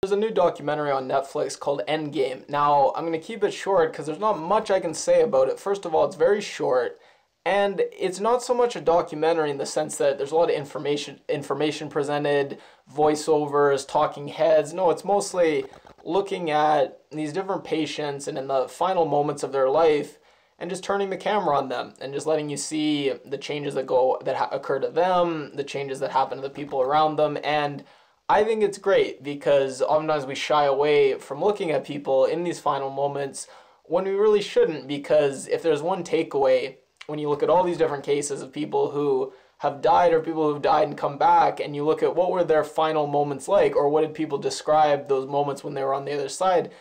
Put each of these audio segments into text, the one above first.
There's a new documentary on Netflix called Endgame. Now, I'm going to keep it short because there's not much I can say about it. First of all, it's very short, and it's not so much a documentary in the sense that there's a lot of information presented, voiceovers, talking heads. No, it's mostly looking at these different patients and in the final moments of their life and just turning the camera on them and just letting you see the changes that occur to them, the changes that happen to the people around them. And I think it's great because oftentimes we shy away from looking at people in these final moments when we really shouldn't, because if there's one takeaway, when you look at all these different cases of people who have died or people who've died and come back, and you look at what were their final moments like, or what did people describe those moments when they were on the other side,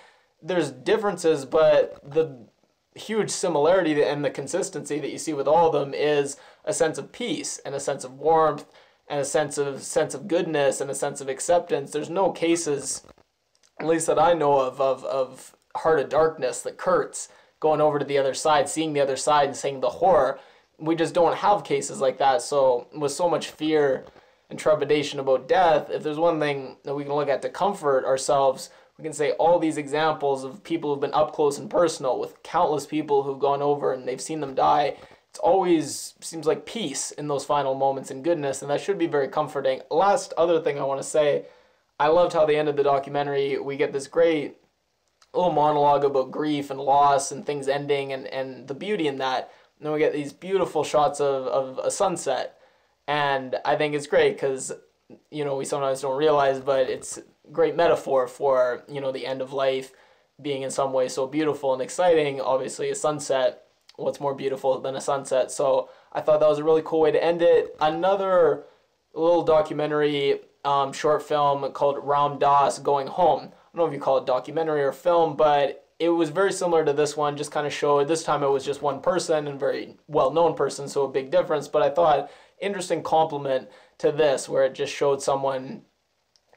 there's differences, but the huge similarity and the consistency that you see with all of them is a sense of peace and a sense of warmth and a sense of goodness and a sense of acceptance. There's no cases, at least that I know of Heart of Darkness, the Kurtz going over to the other side, seeing the other side and saying the horror. We just don't have cases like that. So with so much fear and trepidation about death, if there's one thing that we can look at to comfort ourselves, we can say all these examples of people who've been up close and personal with countless people who've gone over and they've seen them die. It always seems like peace in those final moments and goodness, and that should be very comforting. Last other thing I want to say, I loved how they ended the documentary. We get this great little monologue about grief and loss and things ending and the beauty in that. And then we get these beautiful shots of a sunset. And I think it's great because, we sometimes don't realize, but it's great metaphor for, the end of life being in some way so beautiful and exciting. Obviously, a sunset, what's more beautiful than a sunset? So I thought that was a really cool way to end it. Another little documentary short film called Ram Dass Going Home. I don't know if you call it documentary or film, but it was very similar to this one, just kind of showed, this time it was just one person and very well-known person, so a big difference, but I thought interesting complement to this, where it just showed someone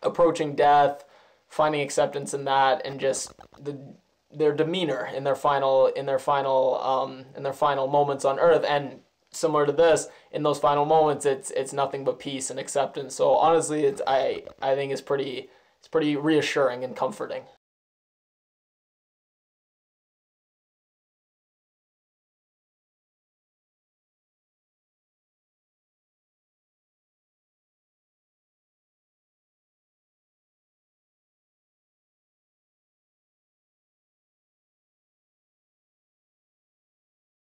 approaching death, finding acceptance in that, and just their demeanor in their final moments on earth. And similar to this, in those final moments, it's nothing but peace and acceptance. So honestly, I think it's pretty reassuring and comforting.